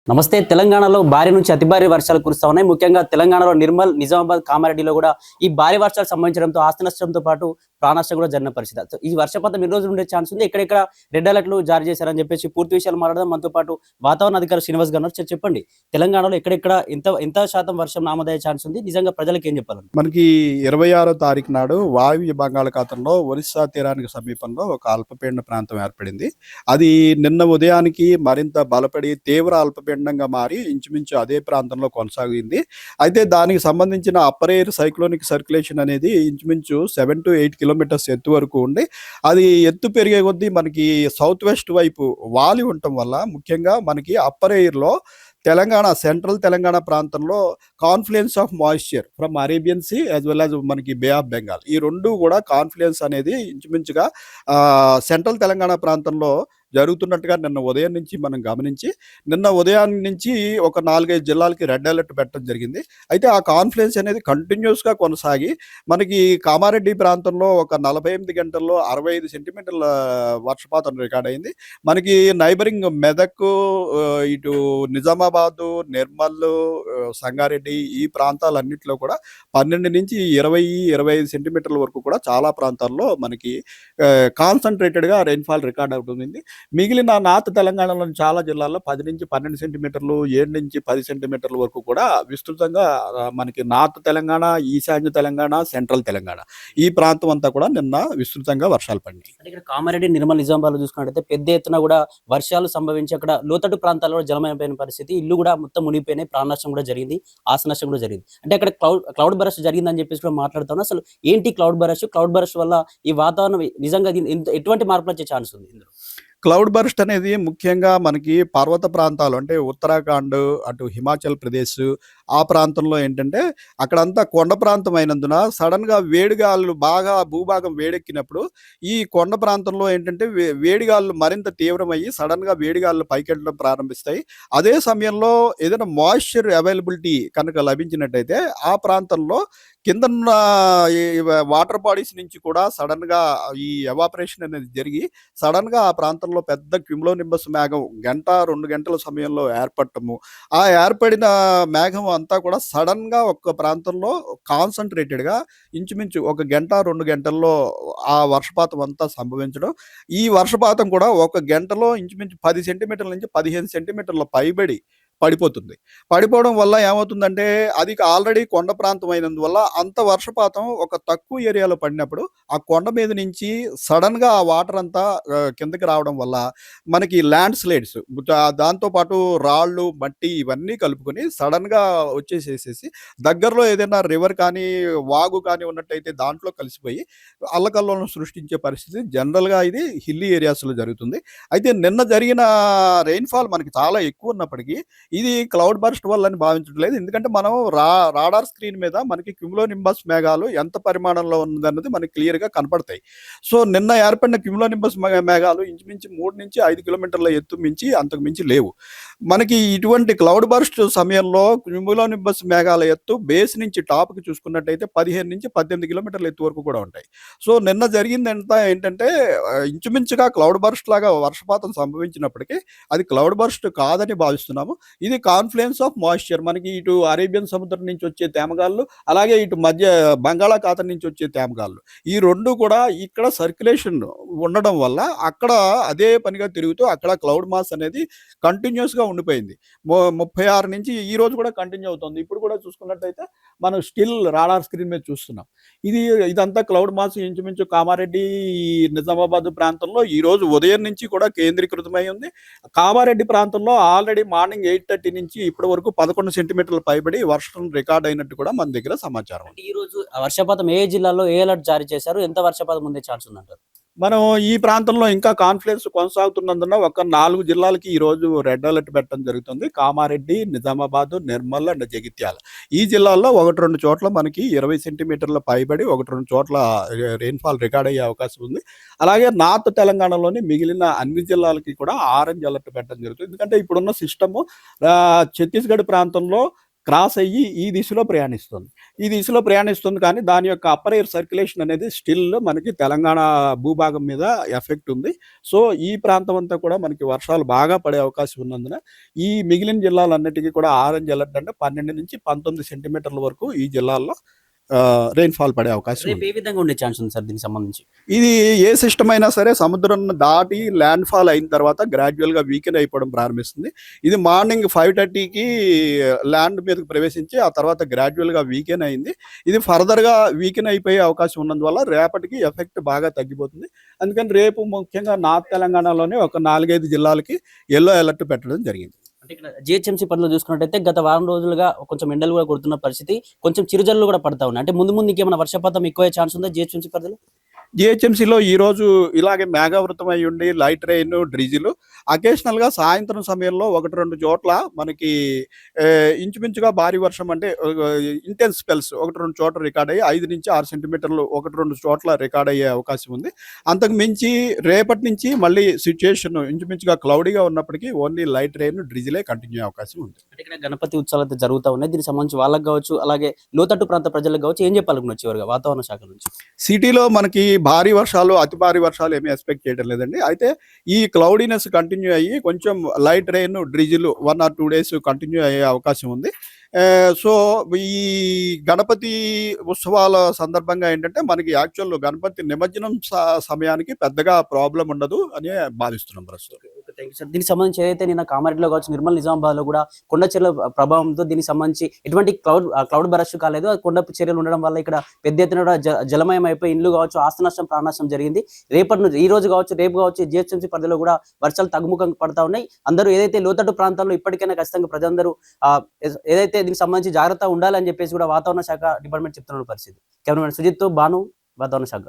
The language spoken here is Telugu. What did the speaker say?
నమస్తే. తెలంగాణలో భారీ నుంచి అతి భారీ వర్షాలు కురుస్తా ఉన్నాయి. ముఖ్యంగా తెలంగాణలో నిర్మల్, నిజామాబాద్, కామారెడ్డిలో కూడా ఈ భారీ వర్షాలు సంభవించడంతో ఆస్తి నష్టంతో పాటు ప్రాణనష్టం కూడా జరిగిన పరిస్థితి. సో ఈ వర్షపాతం ఎన్ని రోజులు ఉండే ఛాన్స్ ఉంది? ఎక్కడెక్కడ రెడ్ అలర్ట్‌లు జారీ చేశారని చెప్పేసి పూర్తి విషయాలు మాట్లాడదాం. మనతో పాటు వాతావరణ అధికారి శ్రీనివాస్ గారు ఉన్నారు. చెప్పండి, తెలంగాణలో ఎక్కడెక్కడ ఎంత ఎంత శాతం వర్షం నమోదయ్యే ఛాన్స్ ఉంది? నిజంగా ప్రజలకు ఏం చెప్పాలండి? మనకి 26వ తారీఖు నాడు వాయువ్య బంగాళాఖాతంలో ఒరిస్సా తీరానికి సమీపంలో ఒక అల్పపీడన ప్రాంతం ఏర్పడింది. అది నిన్న ఉదయానికి మరింత బలపడి తీవ్ర అల్పపీడనంగా మారి ఇంచుమించు అదే ప్రాంతంలో కొనసాగింది. అయితే దానికి సంబంధించిన అప్పర్ ఎయిర్ సైక్లోనిక్ సర్క్యులేషన్ అనేది ఇంచుమించు 7-8 కిలోమీటర్స్ ఎత్తు వరకు ఉండి, అది ఎత్తు పెరిగే కొద్దీ మనకి సౌత్ వెస్ట్ వైపు వాలి ఉండటం వల్ల ముఖ్యంగా మనకి అప్పర్ ఎయిర్‌లో సెంట్రల్ తెలంగాణ ప్రాంతంలో confluence of moisture from Arabian sea as well as మనకి బే ఆఫ్ బెంగాల్, ఈ 2 కూడా కాన్ఫ్లుయెన్స్ అనేది ఇంచుమించుగా సెంట్రల్ తెలంగాణ ప్రాంతంలో జరుగుతున్నట్టుగా నిన్న ఉదయం నుంచి మనం గమనించి, నిన్న ఉదయం నుంచి ఒక 4, 5 జిల్లాలకి రెడ్ అలర్ట్ పెట్టడం జరిగింది. అయితే ఆ కాన్ఫ్లుయెన్స్ అనేది కంటిన్యూస్‌గా కొనసాగి మనకి కామారెడ్డి ప్రాంతంలో ఒక 48 గంటల్లో 65 సెంటీమీటర్ల వర్షపాతం రికార్డ్ అయింది. మనకి నైబరింగ్ మెదక్, ఇటు నిజామాబాదు, నిర్మల్, సంగారెడ్డి ఈ ప్రాంతాలన్నిటిలో కూడా 12-20-25 సెంటీమీటర్ల వరకు కూడా చాలా ప్రాంతాల్లో మనకి కాన్సంట్రేటెడ్‌గా రెయిన్‌ఫాల్ రికార్డ్ అవుతుంది. మిగిలిన నార్త్ తెలంగాణలోని చాలా జిల్లాల్లో 10-12 సెంటీమీటర్లు, 7-10 సెంటీమీటర్ల వరకు కూడా విస్తృతంగా మనకి నార్త్ తెలంగాణ, ఈశాన్య తెలంగాణ, సెంట్రల్ తెలంగాణ ఈ ప్రాంతం అంతా కూడా నిన్న విస్తృతంగా వర్షాలు పడినాయి. అంటే ఇక్కడ కామారెడ్డి, నిర్మల్, నిజామాబాద్‌లో చూసుకున్నట్టయితే పెద్ద ఎత్తున కూడా వర్షాలు సంభవించి అక్కడ లోతట్టు ప్రాంతాల్లో జలమయమైన పరిస్థితి. ఇల్లు కూడా మొత్తం మునిగిపోయినాయి. ప్రాణ నష్టం కూడా జరిగింది. ఆస్తి నష్టం కూడా జరిగింది. అంటే అక్కడ క్లౌడ్ బరస్ట్ జరిగిందని చెప్పేసి కూడా మాట్లాడుతాను. అసలు ఏంటి క్లౌడ్ బరస్ట్? క్లౌడ్ బరస్ట్ వల్ల ఈ వాతావరణం నిజంగా ఎటువంటి మార్పులు వచ్చే ఛాన్స్ ఉంది ఇందులో? క్లౌడ్ బర్స్ట్ అనేది ముఖ్యంగా మనకి పర్వత ప్రాంతాలు అంటే ఉత్తరాఖండ్, అటు హిమాచల్ ప్రదేశ్ ఆ ప్రాంతంలో ఏంటంటే అక్కడంతా కొండ ప్రాంతం అయినందున సడన్‌గా వేడిగాలులు బాగా భూభాగం వేడెక్కినప్పుడు ఈ కొండ ప్రాంతంలో ఏంటంటే వేడిగాలులు మరింత తీవ్రమయ్యి సడన్‌గా వేడిగాలులు పైకెళ్ళడం ప్రారంభిస్తాయి. అదే సమయంలో ఏదైనా మాయిశ్చర్ అవైలబిలిటీ కనుక లభించినట్టయితే ఆ ప్రాంతంలో కిందన్న ఈ వాటర్ బాడీస్ నుంచి కూడా సడన్‌గా ఈ ఎవాపరేషన్ అనేది జరిగి సడన్‌గా ఆ ప్రాంతంలో పెద్ద క్యుములోనింబస్ మేఘం 2 గంటల సమయంలో ఏర్పడటము. ఆ ఏర్పడిన మేఘం అంతా కూడా సడన్‌గా ఒక్క ప్రాంతంలో కాన్సంట్రేటెడ్‌గా ఇంచుమించు 1 గంట, 2 గంటల్లో ఆ వర్షపాతం అంతా సంభవించడం. ఈ వర్షపాతం కూడా ఒక గంటలో ఇంచుమించు 10 సెంటీమీటర్ల నుంచి 15 సెంటీమీటర్ల పైబడి పడిపోతుంది. పడిపోవడం వల్ల ఏమవుతుందంటే అది ఆల్రెడీ కొండ ప్రాంతం అయినందువల్ల అంత వర్షపాతం ఒక తక్కువ ఏరియాలో పడినప్పుడు ఆ కొండ మీద నుంచి సడన్‌గా ఆ వాటర్ అంతా కిందకి రావడం వల్ల మనకి ల్యాండ్ స్లైడ్స్ దాంతో పాటు రాళ్ళు, మట్టి ఇవన్నీ కలుపుకొని సడన్‌గా వచ్చేసేసేసి దగ్గరలో ఏదైనా రివర్ కానీ, వాగు కానీ ఉన్నట్టయితే దాంట్లో కలిసిపోయి అల్లకల్లోలం సృష్టించే పరిస్థితి జనరల్‌గా ఇది హిల్లీ ఏరియాస్‌లో జరుగుతుంది. అయితే నిన్న జరిగిన రెయిన్‌ఫాల్ మనకి చాలా ఎక్కువ ఉన్నప్పటికీ ఇది క్లౌడ్ బర్స్ట్ వల్లని భావించట్లేదు. ఎందుకంటే మనం రాడార్ స్క్రీన్ మీద మనకి క్యుములోనింబస్ మేఘాలు ఎంత పరిమాణంలో ఉన్నదన్నది మనకి క్లియర్‌గా కనపడతాయి. సో నిన్న ఏర్పడిన క్యుములోనింబస్ మేఘాలు ఇంచుమించు 3-5 కిలోమీటర్ల ఎత్తు మించి అంతకు మించి లేవు. మనకి ఇటువంటి క్లౌడ్ బర్స్ట్ సమయంలో క్యుములోనింబస్ మేఘాల ఎత్తు బేస్ నుంచి టాప్‌కి చూసుకున్నట్టయితే 15-18 కిలోమీటర్ల ఎత్తు వరకు కూడా ఉంటాయి. సో నిన్న జరిగిందంతా ఏంటంటే ఇంచుమించుగా క్లౌడ్ బర్స్ట్ లాగా వర్షపాతం సంభవించినప్పటికీ అది క్లౌడ్ బర్స్ట్ కాదని భావిస్తున్నాము. ఇది కాన్ఫ్లుయెన్స్ ఆఫ్ మాయిశ్చర్ మనకి ఇటు అరేబియన్ సముద్రం నుంచి వచ్చే తేమగాళ్ళు, అలాగే ఇటు మధ్య బంగాళాఖాతం నుంచి వచ్చే తేమగాళ్ళు ఈ 2 కూడా ఇక్కడ సర్క్యులేషన్ ఉండడం వల్ల అక్కడ అదే పనిగా తిరుగుతూ అక్కడ క్లౌడ్ మాస్ అనేది కంటిన్యూస్‌గా ఉండిపోయింది. 36 నుంచి ఈ రోజు కూడా కంటిన్యూ అవుతుంది. ఇప్పుడు కూడా చూసుకున్నట్టయితే మనం స్టిల్ రాడార్ స్క్రీన్ మీద చూస్తున్నాం. ఇదంతా క్లౌడ్ మాస్ ఇంచుమించు కామారెడ్డి, నిజామాబాద్ ప్రాంతంలో ఈ రోజు ఉదయం నుంచి కూడా కేంద్రీకృతమై ఉంది. కామారెడ్డి ప్రాంతంలో ఆల్రెడీ మార్నింగ్ 8:30 నుంచి ఇప్పటి వరకు 11 సెంటీమీటర్ల పైబడి వర్షం రికార్డ్ అయినట్టు కూడా మన దగ్గర సమాచారం ఉంది. ఈ రోజు వర్షపాతం ఏ జిల్లాలో ఏ అలర్ట్ జారీ చేశారు? ఎంత వర్షపాతం ఉండే ఛాన్స్ ఉందంటారు? మనం ఈ ప్రాంతంలో ఇంకా కాన్ఫ్లుయెన్స్ కొనసాగుతున్నందున ఒక 4 జిల్లాలకి ఈరోజు రెడ్ అలర్ట్ పెట్టడం జరుగుతుంది. కామారెడ్డి, నిజామాబాద్, నిర్మల్ అండ్ జగిత్యాల ఈ జిల్లాల్లో 1-2 చోట్ల మనకి 20 సెంటీమీటర్ల పైబడి 1-2 చోట్ల రెయిన్ఫాల్ రికార్డ్ అయ్యే అవకాశం ఉంది. అలాగే నార్త్ తెలంగాణలోని మిగిలిన అన్ని జిల్లాలకి కూడా ఆరెంజ్ అలర్ట్ పెట్టడం జరుగుతుంది. ఎందుకంటే ఇప్పుడున్న సిస్టము ఛత్తీస్గఢ్ ప్రాంతంలో క్రాస్ అయ్యి ఈ దిశలో ప్రయాణిస్తుంది. ఈ దిశలో ప్రయాణిస్తుంది కానీ దాని యొక్క అప్పర్ ఎయిర్ సర్క్యులేషన్ అనేది స్టిల్ మనకి తెలంగాణ భూభాగం మీద ఎఫెక్ట్ ఉంది. సో, ఈ ప్రాంతం అంతా కూడా మనకి వర్షాలు బాగా పడే అవకాశం ఉన్నందున ఈ మిగిలిన జిల్లాలన్నిటికీ కూడా ఆరెంజ్ అలర్ట్ అంటే 12-19 సెంటీమీటర్ల వరకు ఈ జిల్లాల్లో రెయిన్‌ఫాల్ పడే అవకాశం రేపు ఉంది. ఏ విధంగా ఉండే ఛాన్స్ ఉంది సార్ దీనికి సంబంధించి? ఇది ఏ సిస్టమ్ అయినా సరే సముద్రాన్ని దాటి ల్యాండ్‌ఫాల్ అయిన తర్వాత గ్రాడ్యుయల్‌గా వీకెన్ అయిపోవడం ప్రారంభిస్తుంది. ఇది మార్నింగ్ 5:30కి ల్యాండ్ మీదకి ప్రవేశించి ఆ తర్వాత గ్రాడ్యుయల్‌గా వీకెన్ అయింది. ఇది ఫర్దర్‌గా వీకెన్ అయిపోయే అవకాశం ఉన్నందువల్ల రేపటికి ఎఫెక్ట్ బాగా తగ్గిపోతుంది. అందుకని రేపు ముఖ్యంగా నార్త్ తెలంగాణలోనే ఒక 4, 5 జిల్లాలకి యెల్లో అలర్ట్ పెట్టడం జరిగింది. అంటే ఇక్కడ జీహెచ్ఎంసీ పరిధిలో చూసుకున్నట్టయితే గత వారం రోజులుగా కొంచెం ఎండలు కూడా కొడుతున్న పరిస్థితి, కొంచెం చిరుజల్లు కూడా పడతా ఉన్నాయి. అంటే ముందు ఇంకేమైనా వర్షపాతం ఎక్కువయ్యే ఛాన్స్ ఉందా జీహెచ్ఎంసీ పరిధిలో? జీహెచ్ఎంసీలో ఈరోజు ఇలాగే మేఘావృతం అయి ఉండి లైట్ రెయిన్, డ్రిజిల్ అకేషనల్‌గా సాయంత్రం సమయంలో 1, 2 చోట్ల మనకి ఇంచుమించుగా భారీ వర్షం అంటే ఇంటెన్స్ స్పెల్స్ 1, 2 చోట్ల రికార్డ్ అయ్యి 5-6 సెంటీమీటర్లు 1, 2 చోట్ల రికార్డ్ అయ్యే అవకాశం ఉంది. అంతకు మించి రేపటి నుంచి మళ్ళీ సిట్యుయేషన్ ఇంచుమించుగా క్లౌడీగా ఉన్నప్పటికీ ఓన్లీ లైట్ రెయిన్, డ్రిజిలే కంటిన్యూ అయ్యే అవకాశం ఉంది. అంటే ఇక్కడ గణపతి ఉత్సవాలు అయితే జరుగుతా ఉన్నాయి. దీనికి సంబంధించి వాళ్ళకి కావచ్చు, అలాగే లోతట్టు ప్రాంత ప్రజలకు కావచ్చు, ఏం చెప్పాలనుకున్నారు చివరిగా వాతావరణ శాఖ నుంచి? సిటీలో మనకి భారీ వర్షాలు, అతి భారీ వర్షాలు ఏమీ ఎక్స్‌పెక్ట్ చేయడం లేదండి. అయితే ఈ క్లౌడీనెస్ కంటిన్యూ అయ్యి కొంచెం light rain, drizzle 1 or 2 days continue అయ్యే అవకాశం ఉంది. సో, ఈ గణపతి ఉత్సవాల సందర్భంగా ఏంటంటే మనకి యాక్చువల్ గణపతి నిమజ్జనం సమయానికి పెద్దగా ప్రాబ్లమ్ ఉండదు అని భావిస్తున్నాం ప్రస్తుతం. ఓకే. Thank you sir. దీనికి సంబంధించి ఏదైతే నిన్న కామారెడ్డిలో కావచ్చు, నిర్మల్ నిజామాబాద్‌లో కూడా కొండ చర్యల ప్రభావంతో దీనికి సంబంధించి ఎటువంటి క్లౌడ్ బరస్ట్ కాలేదు. ఆ కొండ చర్యలు ఉండడం వల్ల ఇక్కడ పెద్ద ఎత్తున కూడా జలమయం అయిపోయి ఇండ్లు కావచ్చు, ఆస్తి నష్టం, ప్రాణ నష్టం జరిగింది. రేపటి నుంచి ఈ రోజు కావచ్చు, రేపు కావచ్చు జీహెచ్ఎంసీ పరిధిలో కూడా వర్షాలు తగ్గుముఖం పడతా ఉన్నాయి. అందరూ ఏదైతే లోతట్టు ప్రాంతాల్లో ఇప్పటికైనా ఖచ్చితంగా ప్రజలందరూ ఏదైతే దీనికి సంబంధించి జాగ్రత్తగా ఉండాలని చెప్పేసి కూడా వాతావరణ శాఖ డిపార్ట్మెంట్ చెప్తున్న పరిస్థితి. కెమెరామెన్ సుజిత్‌తో భాను, వాతావరణ శాఖ.